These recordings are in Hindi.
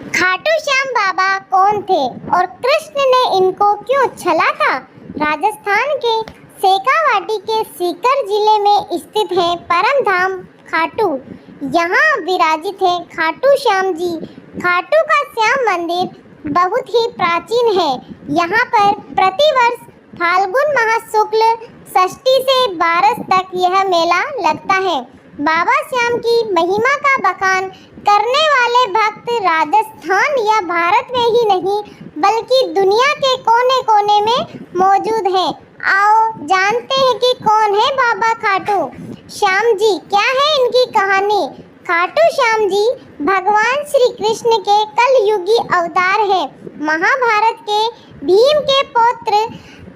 खाटू श्याम बाबा कौन थे और कृष्ण ने इनको क्यों छला था? राजस्थान के शेखावाटी के सीकर जिले में स्थित है परम धाम खाटू। यहाँ विराजित है खाटू श्याम जी। खाटू का श्याम मंदिर बहुत ही प्राचीन है। यहाँ पर प्रतिवर्ष फाल्गुन माह शुक्ल षष्ठी से 12 तक यह मेला लगता है। बाबा श्याम की महिमा का बखान करने वाले भक्त राजस्थान या भारत में ही नहीं बल्कि दुनिया के कोने-कोने में मौजूद हैं। आओ जानते हैं कि कौन है बाबा खाटू श्याम जी, क्या है इनकी कहानी। खाटू श्याम जी भगवान श्री कृष्ण के कलयुगी अवतार हैं। महाभारत के भीम के पुत्र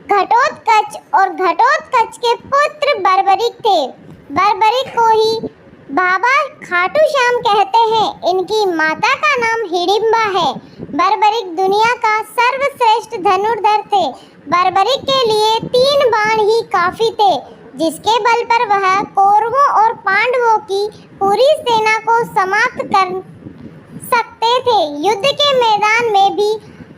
घटोत्कच और घटोत्कच के पुत्र बर्बरिक थे। बर्बरिक को ही बाबा खाटू श्याम कहते हैं। इनकी माता का नाम हिडिंबा है। बर्बरिक दुनिया का सर्वश्रेष्ठ धनुर्धर थे। बर्बरिक के लिए 3 बाण ही काफी थे, जिसके बल पर वह कौरवों और पांडवों की पूरी सेना को समाप्त कर सकते थे। युद्ध के मैदान में भी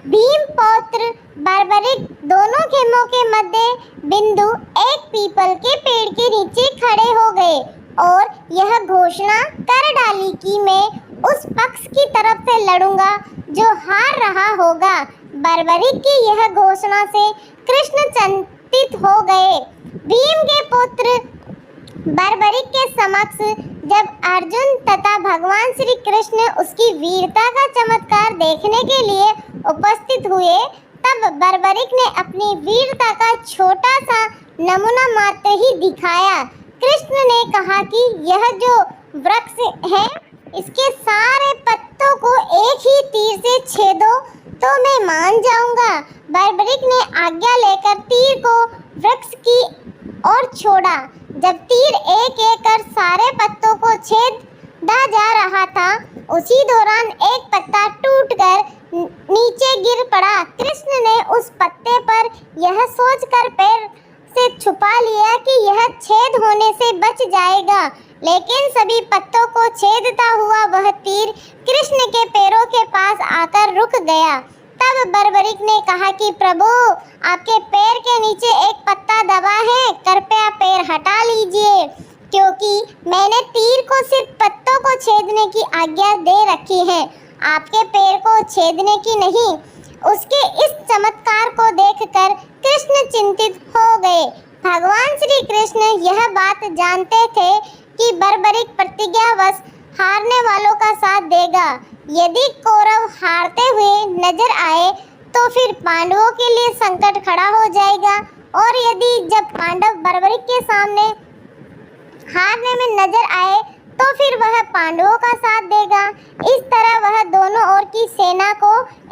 भीम पौत्र बर्बरिक दोनों खेमों के मध्य बिंदु एक पीपल के पेड़ के नीचे खड़े हो गए और यह घोषणा कर डाली कि मैं उस पक्ष की तरफ से लड़ूंगा जो हार रहा होगा। बर्बरिक की यह घोषणा से कृष्ण चिंतित हो गए। भीम के पुत्र बर्बरिक के समक्ष जब अर्जुन तथा भगवान श्री कृष्ण उसकी वीरता का चमत्कार देखने के लिए उपस्थित हुए, तब बर्बरिक ने अपनी वीरता का छोटा सा नमूना मात्र ही दिखाया। कृष्ण ने कहा कि यह जो वृक्ष है इसके सारे पत्तों को एक ही तीर से छेदो तो मैं मान जाऊंगा। बर्बरिक ने आज्ञा लेकर तीर को वृक्ष की ओर छोड़ा। जब तीर एक एक कर सारे पत्तों को छेदा जा रहा था, उसी दौरान एक पत्ता टूटकर नीचे गिर पड़ा। कृष्ण ने उस पत्ते पर यह सोचकर पैर से छुपा लिया कि यह छेद होने से बच जाएगा, लेकिन सभी पत्तों को छेदता हुआ वह तीर कृष्ण के पैरों के पास आकर रुक गया। तब बर्बरिक ने कहा कि प्रभु, आपके पैर के नीचे एक पत्ता दबा है, कृपया पैर हटा लीजिए, क्योंकि मैंने तीर को सिर्फ पत्तों को छेदने की आज्ञा दे रखी है, आपके पैर को छेदने की नहीं। उसके इस चमत्कार को देखकर कृष्ण चिंतित हो गए। भगवान श्री कृष्ण यह बात जानते थे कि बर्बरिक प्रतिज्ञावश हारने वालों का साथ देगा। यदि कौरव हारते हुए नजर आए तो फिर पांडवों के लिए संकट खड़ा हो जाएगा, और यदि जब पांडव बर्बरिक के सामने हारने में नजर आए तो फिर वह पांडवों का साथ देगा। इस तरह वह दोनों ओर की सेना को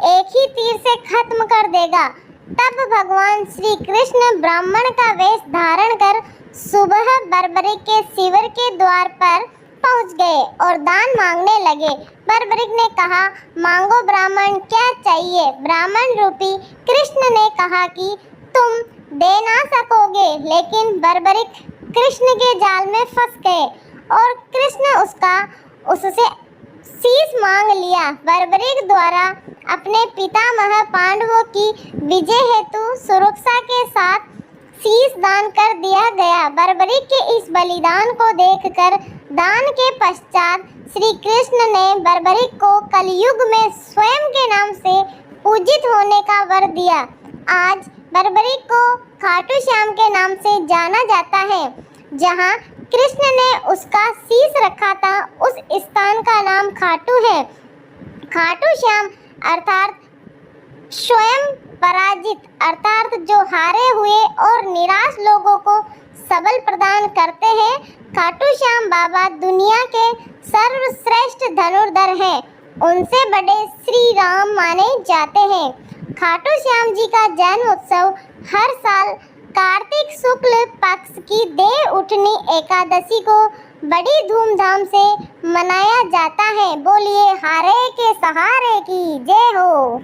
एक ही तीर से खत्म कर देगा। तब भगवान श्री कृष्ण ब्राह्मण का वेश धारण कर सुबह बर्बरिक के शिविर के द्वार पर पहुंच गए और दान मांगने लगे। बर्बरिक ने कहा, मांगो ब्राह्मण, क्या चाहिए। ब्राह्मण रूपी कृष्ण ने कहा कि तुम दे ना सकोगे, लेकिन बर्बरिक कृष्ण के जाल में फंस गए और कृष्ण उससे शीश मांग लिया। बर्बरिक द्वारा अपने पितामह पांडवों की विजय हेतु सुरक्षा के साथ शीश दान कर दिया गया। बर्बरिक के इस बलिदान को देखकर दान के पश्चात श्री कृष्ण ने बर्बरिक को कलयुग में स्वयं के नाम से पूजित होने का वर दिया। आज बर्बरिक को खाटू श्याम के नाम से जाना जाता है। जहाँ कृष्ण ने उसका शीश रखा था, उस स्थान का नाम खाटू है। खाटू श्याम अर्थात स्वयं पराजित, अर्थात जो हारे हुए और निराश लोगों को सबल प्रदान करते हैं। खाटू श्याम बाबा दुनिया के सर्वश्रेष्ठ धनुर्धर हैं। उनसे बड़े श्री राम माने जाते हैं। खाटू श्याम जी का जन्म उत्सव हर साल कार्तिक शुक्ल पक्ष की देव उठनी एकादशी को बड़ी धूमधाम से मनाया जाता है। बोलिए हारे के सहारे की जय हो।